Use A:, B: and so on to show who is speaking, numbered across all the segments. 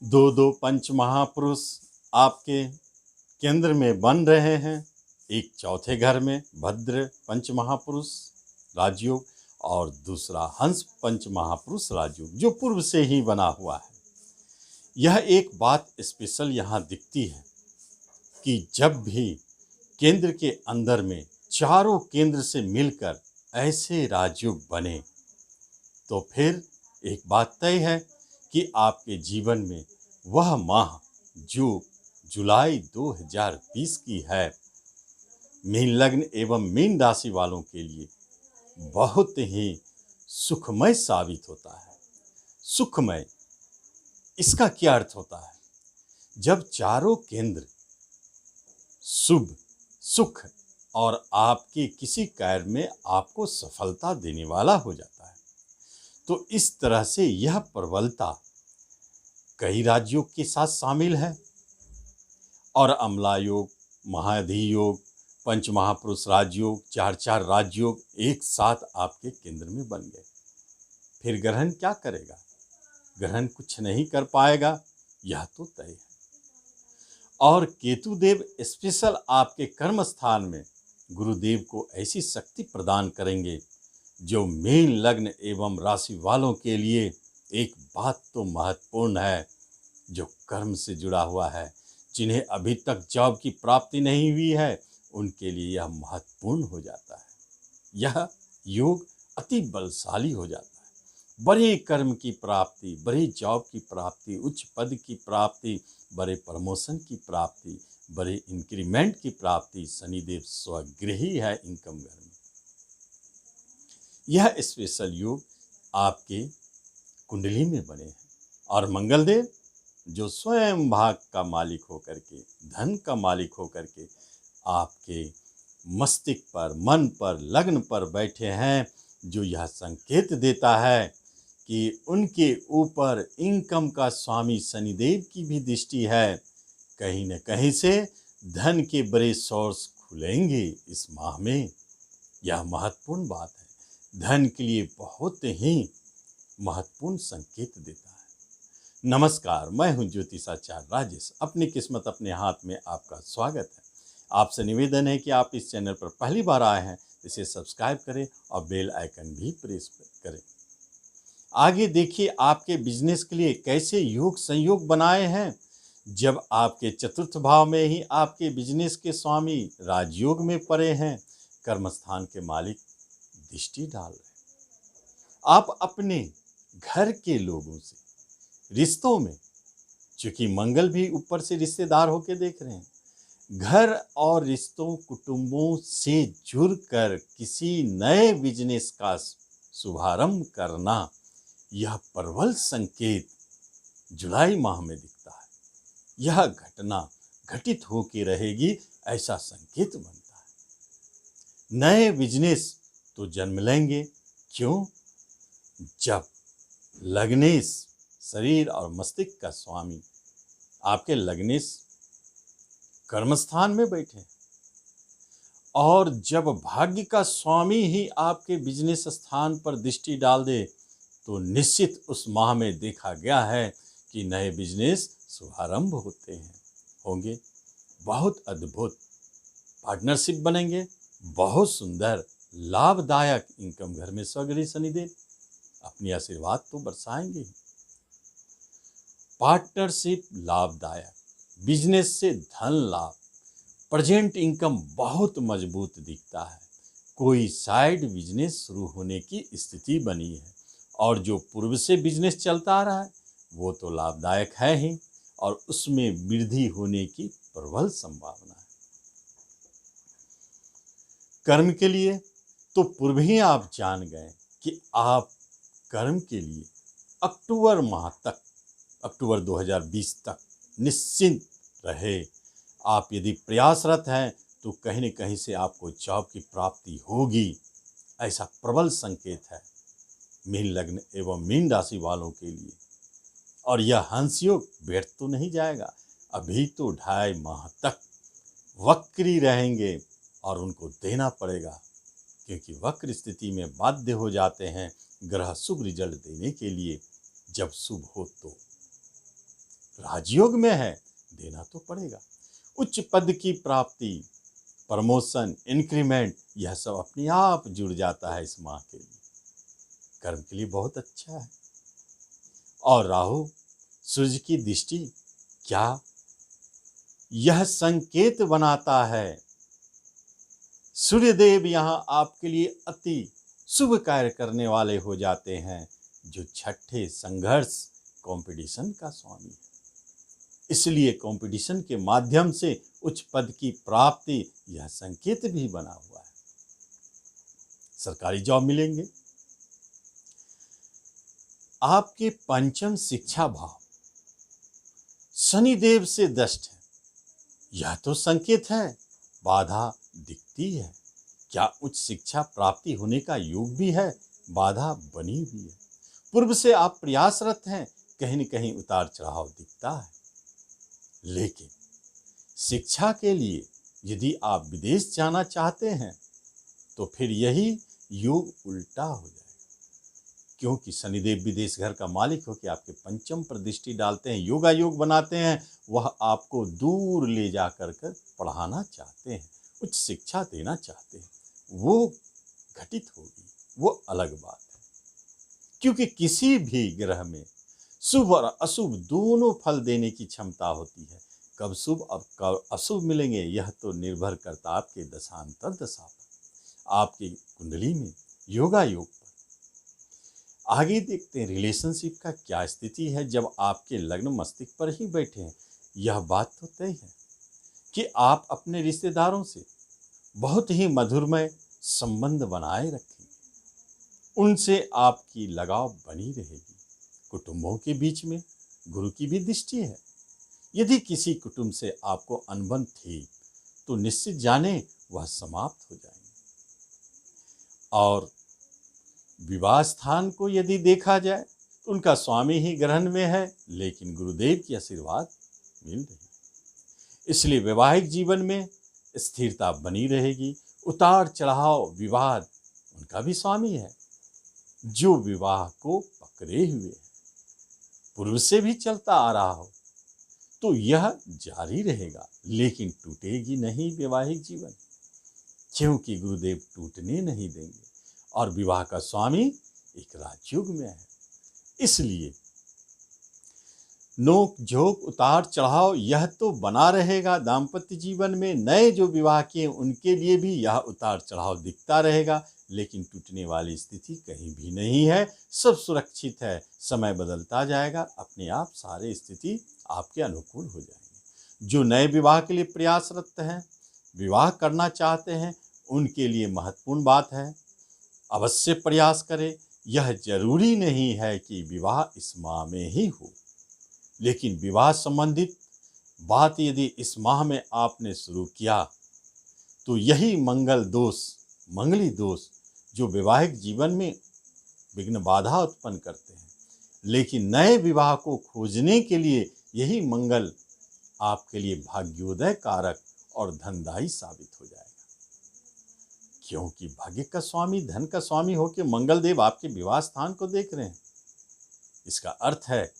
A: दो दो पंच महापुरुष आपके केंद्र में बन रहे हैं। एक चौथे घर में भद्र पंच महापुरुष राजयोग और दूसरा हंस पंच महापुरुष राजयोग जो पूर्व से ही बना हुआ है। यह एक बात स्पेशल यहाँ दिखती है कि जब भी केंद्र के अंदर में चारों केंद्र से मिलकर ऐसे राजयोग बने तो फिर एक बात तय है कि आपके जीवन में वह माह जो जुलाई 2020 की है मीन लग्न एवं मीन राशि वालों के लिए बहुत ही सुखमय साबित होता है। सुखमय इसका क्या अर्थ होता है? जब चारों केंद्र शुभ सुख और आपके किसी कार्य में आपको सफलता देने वाला हो जाता है तो इस तरह से यह प्रबलता कई राज्यों के साथ शामिल है और अमला योग, महाधि योग, पंच महापुरुष राजयोग, चार राजयोग एक साथ आपके केंद्र में बन गए। फिर ग्रहण क्या करेगा? ग्रहण कुछ नहीं कर पाएगा, यह तो तय है। और केतु देव स्पेशल आपके कर्म स्थान में गुरुदेव को ऐसी शक्ति प्रदान करेंगे जो मीन लग्न एवं राशि वालों के लिए एक बात तो महत्वपूर्ण है, जो कर्म से जुड़ा हुआ है। जिन्हें अभी तक जॉब की प्राप्ति नहीं हुई है उनके लिए यह महत्वपूर्ण हो जाता है। यह योग अति बलशाली हो जाता है। बड़े कर्म की प्राप्ति, बड़े जॉब की प्राप्ति, उच्च पद की प्राप्ति, बड़े प्रमोशन की प्राप्ति, बड़े इंक्रीमेंट की प्राप्ति शनिदेव स्वगृही है इनकम घर में। यह स्पेशल योग आपके कुंडली में बने हैं और मंगलदेव जो स्वयं भाग का मालिक होकर के, धन का मालिक होकर के आपके मस्तिष्क पर, मन पर, लग्न पर बैठे हैं, जो यह संकेत देता है कि उनके ऊपर इनकम का स्वामी शनिदेव की भी दृष्टि है। कहीं न कहीं से धन के बड़े सोर्स खुलेंगे इस माह में। यह महत्वपूर्ण बात है, धन के लिए बहुत ही महत्वपूर्ण संकेत देता है। नमस्कार, मैं हूं ज्योतिषाचार्य राजेश। अपनी किस्मत अपने हाथ में आपका स्वागत है। आपसे निवेदन है कि आप इस चैनल पर पहली बार आए हैं इसे सब्सक्राइब करें और बेल आइकन भी प्रेस करें। आगे देखिए आपके बिजनेस के लिए कैसे योग संयोग बनाए हैं। जब आपके चतुर्थ भाव में ही आपके बिजनेस के स्वामी राजयोग में पड़े हैं, कर्मस्थान के मालिक दृष्टि डाल रहे हैं। आप अपने घर के लोगों से रिश्तों में, चूंकि मंगल भी ऊपर से रिश्तेदार होके देख रहे हैं, घर और रिश्तों कुटुंबों से जुड़कर किसी नए बिजनेस का शुभारंभ करना, यह प्रबल संकेत जुलाई माह में दिखता है। यह घटना घटित होके रहेगी ऐसा संकेत बनता है। नए बिजनेस तो जन्म लेंगे। क्यों? जब लग्नेश शरीर और मस्तिष्क का स्वामी आपके लग्नेश कर्मस्थान में बैठे और जब भाग्य का स्वामी ही आपके बिजनेस स्थान पर दृष्टि डाल दे तो निश्चित उस माह में देखा गया है कि नए बिजनेस शुभारंभ होंगे। बहुत अद्भुत पार्टनरशिप बनेंगे, बहुत सुंदर लाभदायक इनकम घर में स्वगृही शनिदेव अपनी आशीर्वाद तो बरसाएंगे ही। पार्टनरशिप लाभदायक, बिजनेस से धन लाभ, प्रेजेंट इनकम बहुत मजबूत दिखता है। कोई साइड बिजनेस शुरू होने की स्थिति बनी है और जो पूर्व से बिजनेस चलता आ रहा है वो तो लाभदायक है ही और उसमें वृद्धि होने की प्रबल संभावना है। कर्म के लिए तो पूर्व ही आप जान गए कि आप कर्म के लिए अक्टूबर माह तक, अक्टूबर 2020 तक निश्चिंत रहे। आप यदि प्रयासरत हैं तो कहीं न कहीं से आपको जॉब की प्राप्ति होगी, ऐसा प्रबल संकेत है मीन लग्न एवं मीन राशि वालों के लिए। और यह हंस योग व्यर्थ तो नहीं जाएगा। अभी तो 2.5 माह तक वक्री रहेंगे और उनको देना पड़ेगा, क्योंकि वक्र स्थिति में बाध्य हो जाते हैं ग्रह शुभ रिजल्ट देने के लिए। जब शुभ हो तो राजयोग में है, देना तो पड़ेगा। उच्च पद की प्राप्ति, प्रमोशन, इंक्रीमेंट, यह सब अपने आप जुड़ जाता है इस माह के लिए। कर्म के लिए बहुत अच्छा है। और राहु सूर्य की दृष्टि, क्या यह संकेत बनाता है सूर्यदेव यहां आपके लिए अति शुभ कार्य करने वाले हो जाते हैं, जो छठे संघर्ष कंपटीशन का स्वामी है। इसलिए कंपटीशन के माध्यम से उच्च पद की प्राप्ति, यह संकेत भी बना हुआ है। सरकारी जॉब मिलेंगे। आपके पंचम शिक्षा भाव शनिदेव से दष्ट है, यह तो संकेत है, बाधा दिखती है। क्या उच्च शिक्षा प्राप्ति होने का योग भी है? बाधा बनी हुई है। पूर्व से आप प्रयासरत हैं, कहीं न कहीं उतार चढ़ाव दिखता है। लेकिन शिक्षा के लिए यदि आप विदेश जाना चाहते हैं तो फिर यही योग उल्टा हो जाएगा, क्योंकि शनिदेव विदेश घर का मालिक होकर आपके पंचम पर दृष्टि डालते हैं, योगा योग बनाते हैं। वह आपको दूर ले जाकर कर पढ़ाना चाहते हैं, उच्च शिक्षा देना चाहते हैं। वो घटित होगी, वो अलग बात है। क्योंकि किसी भी ग्रह में शुभ और अशुभ दोनों फल देने की क्षमता होती है। कब शुभ और कब अशुभ मिलेंगे, यह तो निर्भर करता आपके दशांतर दशा पर, आपकी कुंडली में योगा योग पर। आगे देखते हैं रिलेशनशिप का क्या स्थिति है जब आपके लग्न मस्तिष्क पर ही बैठे हैं। यह बात तो तय है कि आप अपने रिश्तेदारों से बहुत ही मधुरमय संबंध बनाए रखेंगे, उनसे आपकी लगाव बनी रहेगी। कुटुंबों के बीच में गुरु की भी दृष्टि है। यदि किसी कुटुंब से आपको अनबन थी तो निश्चित जाने वह समाप्त हो जाएंगे। और विवाह स्थान को यदि देखा जाए तो उनका स्वामी ही ग्रहण में है, लेकिन गुरुदेव की आशीर्वाद मिल रही है। इसलिए वैवाहिक जीवन में स्थिरता बनी रहेगी। उतार चढ़ाव, विवाद, उनका भी स्वामी है जो विवाह को पकड़े हुए है। पूर्व से भी चलता आ रहा हो तो यह जारी रहेगा, लेकिन टूटेगी नहीं वैवाहिक जीवन, क्योंकि गुरुदेव टूटने नहीं देंगे। और विवाह का स्वामी एक राजयोग में है। इसलिए नोक झोंक, उतार चढ़ाव, यह तो बना रहेगा। दाम्पत्य जीवन में नए जो विवाह किए उनके लिए भी यह उतार चढ़ाव दिखता रहेगा, लेकिन टूटने वाली स्थिति कहीं भी नहीं है। सब सुरक्षित है। समय बदलता जाएगा, अपने आप सारे स्थिति आपके अनुकूल हो जाएंगे। जो नए विवाह के लिए प्रयासरत हैं, विवाह करना चाहते हैं, उनके लिए महत्वपूर्ण बात है, अवश्य प्रयास करें। यह जरूरी नहीं है कि विवाह इस माह में ही हो, लेकिन विवाह संबंधित बात यदि इस माह में आपने शुरू किया तो यही मंगली दोष जो वैवाहिक जीवन में विघ्न बाधा उत्पन्न करते हैं, लेकिन नए विवाह को खोजने के लिए यही मंगल आपके लिए भाग्योदय कारक और धनदायी साबित हो जाएगा। क्योंकि भाग्य का स्वामी, धन का स्वामी होकर मंगल देव आपके विवाह स्थान को देख रहे हैं। इसका अर्थ है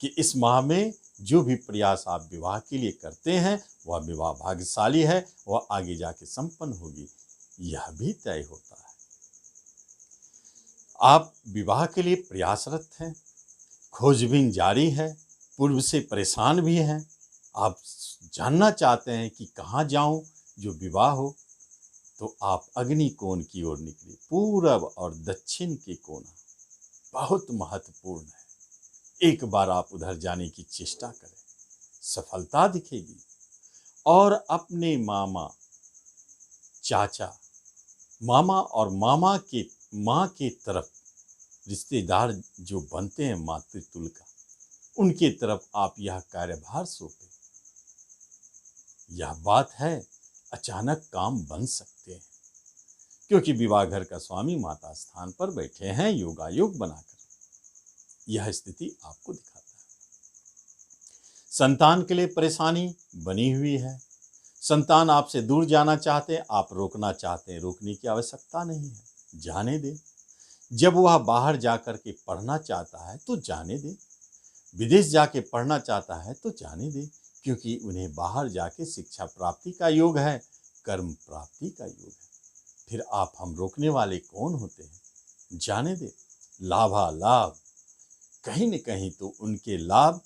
A: कि इस माह में जो भी प्रयास आप विवाह के लिए करते हैं वह विवाह भाग्यशाली है, वह आगे जाके संपन्न होगी, यह भी तय होता है। आप विवाह के लिए प्रयासरत हैं, खोजबीन जारी है, पूर्व से परेशान भी हैं, आप जानना चाहते हैं कि कहाँ जाऊं जो विवाह हो, तो आप अग्नि कोण की ओर निकले। पूरब और दक्षिण के कोना बहुत महत्वपूर्ण है। एक बार आप उधर जाने की चेष्टा करें, सफलता दिखेगी। और अपने मामा, चाचा, मामा और मामा के माँ के तरफ रिश्तेदार जो बनते हैं मातृतुल्य का, उनके तरफ आप यह कार्यभार सौंपें। यह बात है, अचानक काम बन सकते हैं, क्योंकि विवाह घर का स्वामी माता स्थान पर बैठे हैं योगा योग बनाकर। यह स्थिति आपको दिखाता है। संतान के लिए परेशानी बनी हुई है। संतान आपसे दूर जाना चाहते हैं, आप रोकना चाहते हैं, रोकने की आवश्यकता नहीं है, जाने दें। जब वह बाहर जाकर के पढ़ना चाहता है तो जाने दें। विदेश जाके पढ़ना चाहता है तो जाने दे, क्योंकि उन्हें बाहर जाके शिक्षा प्राप्ति का योग है, कर्म प्राप्ति का योग है। फिर आप हम रोकने वाले कौन होते हैं? जाने दे। लाभालाभ, कहीं न कहीं तो उनके लाभ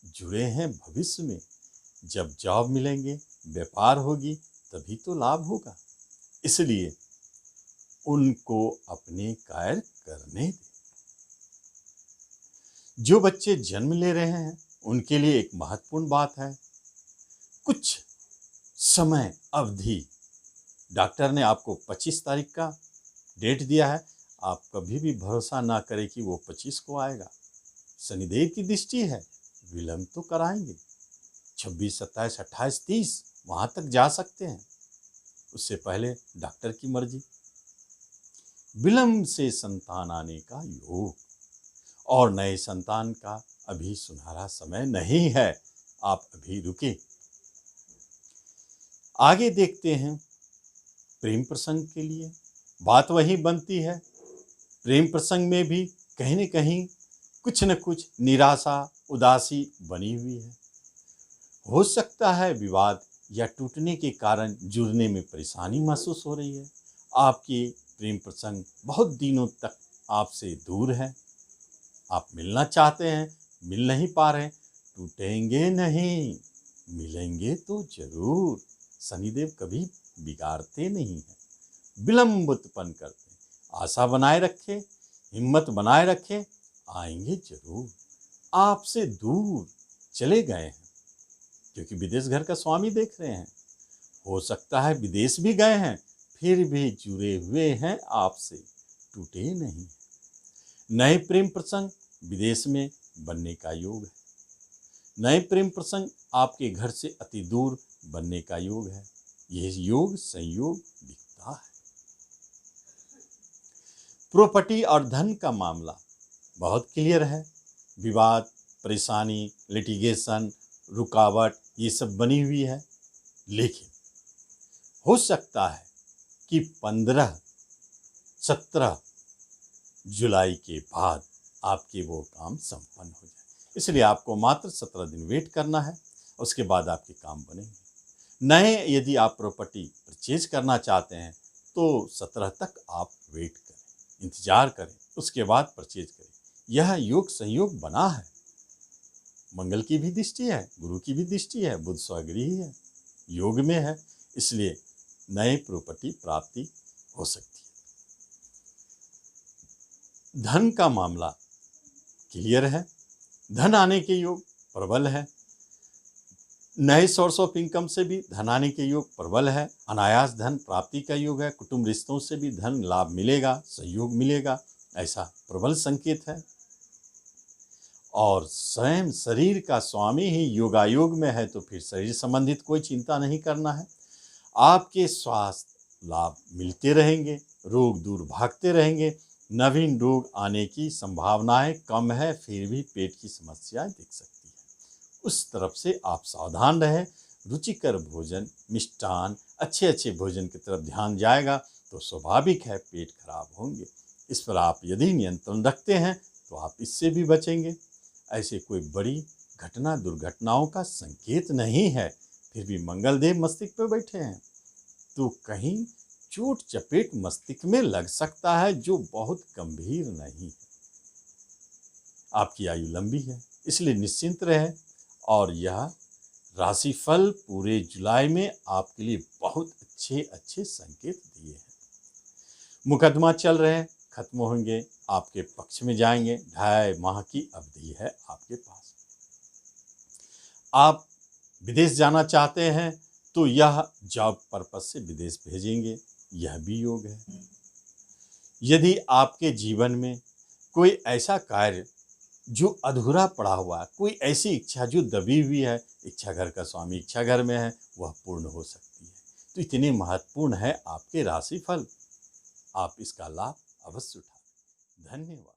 A: जुड़े हैं भविष्य में। जब जॉब मिलेंगे, व्यापार होगी, तभी तो लाभ होगा। इसलिए उनको अपने कायर करने दें। जो बच्चे जन्म ले रहे हैं उनके लिए एक महत्वपूर्ण बात है, कुछ समय अवधि डॉक्टर ने आपको 25 तारीख का डेट दिया है, आप कभी भी भरोसा ना करें कि वो 25 को आएगा। शनिदेव की दृष्टि है, विलंब तो कराएंगे। 26, 27, 28, 30 वहां तक जा सकते हैं, उससे पहले डॉक्टर की मर्जी। विलंब से संतान आने का योग और नए संतान का अभी सुनहरा समय नहीं है, आप अभी रुके। आगे देखते हैं प्रेम प्रसंग के लिए। बात वही बनती है, प्रेम प्रसंग में भी कहीं न कहीं कुछ न कुछ निराशा, उदासी बनी हुई है। हो सकता है विवाद या टूटने के कारण जुड़ने में परेशानी महसूस हो रही है। आपके प्रेम प्रसंग बहुत दिनों तक आपसे दूर है, आप मिलना चाहते हैं, मिल नहीं पा रहे। टूटेंगे नहीं, मिलेंगे तो जरूर। शनिदेव कभी बिगाड़ते नहीं हैं, विलंब उत्पन्न करते हैं। आशा बनाए रखे, हिम्मत बनाए रखे, आएंगे जरूर। आपसे दूर चले गए हैं, क्योंकि विदेश घर का स्वामी देख रहे हैं। हो सकता है विदेश भी गए हैं, फिर भी जुड़े हुए हैं आपसे, टूटे नहीं। नए प्रेम प्रसंग विदेश में बनने का योग है। नए प्रेम प्रसंग आपके घर से अति दूर बनने का योग है। यह योग संयोग दिखता है। प्रॉपर्टी और धन का मामला बहुत क्लियर है। विवाद, परेशानी, लिटिगेशन, रुकावट ये सब बनी हुई है, लेकिन हो सकता है कि 15-17 जुलाई के बाद आपके वो काम संपन्न हो जाए। इसलिए आपको मात्र 17 दिन वेट करना है, उसके बाद आपके काम बनेंगे। नए यदि आप प्रॉपर्टी परचेज करना चाहते हैं तो 17 तक आप वेट करें, इंतजार करें, उसके बाद परचेज करें। यह योग संयोग बना है, मंगल की भी दृष्टि है, गुरु की भी दृष्टि है, बुध स्वगृही है, योग में है, इसलिए नए प्रॉपर्टी प्राप्ति हो सकती है। धन का मामला क्लियर है, धन आने के योग प्रबल है। नए सोर्स ऑफ इनकम से भी धन आने के योग प्रबल है। अनायास धन प्राप्ति का योग है। कुटुंब रिश्तों से भी धन लाभ मिलेगा, सहयोग मिलेगा, ऐसा प्रबल संकेत है। और स्वयं शरीर का स्वामी ही योगायोग में है, तो फिर शरीर संबंधित कोई चिंता नहीं करना है। आपके स्वास्थ्य लाभ मिलते रहेंगे, रोग दूर भागते रहेंगे। नवीन रोग आने की संभावनाएं कम है, फिर भी पेट की समस्याएं दिख सकती है, उस तरफ से आप सावधान रहें। रुचिकर भोजन, मिष्टान, अच्छे भोजन की तरफ ध्यान जाएगा तो स्वाभाविक है पेट खराब होंगे। इस पर आप यदि नियंत्रण रखते हैं तो आप इससे भी बचेंगे। ऐसे कोई बड़ी घटना दुर्घटनाओं का संकेत नहीं है, फिर भी मंगलदेव मस्तिष्क पर बैठे हैं, तो कहीं चोट चपेट मस्तिष्क में लग सकता है, जो बहुत गंभीर नहीं है। आपकी आयु लंबी है, इसलिए निश्चिंत रहें। और यह राशिफल पूरे जुलाई में आपके लिए बहुत अच्छे संकेत दिए हैं। मुकदमा चल रहे हैं, खत्म होंगे, आपके पक्ष में जाएंगे। 2.5 माह की अवधि है आपके पास। आप विदेश जाना चाहते हैं तो यह जॉब पर्पज से विदेश भेजेंगे, यह भी योग है। यदि आपके जीवन में कोई ऐसा कार्य जो अधूरा पड़ा हुआ है, कोई ऐसी इच्छा जो दबी हुई है, इच्छा घर का स्वामी इच्छा घर में है, वह पूर्ण हो सकती है। तो इतने महत्वपूर्ण है आपके राशिफल, आप इसका लाभ अवश्य उठाएं। धन्यवाद।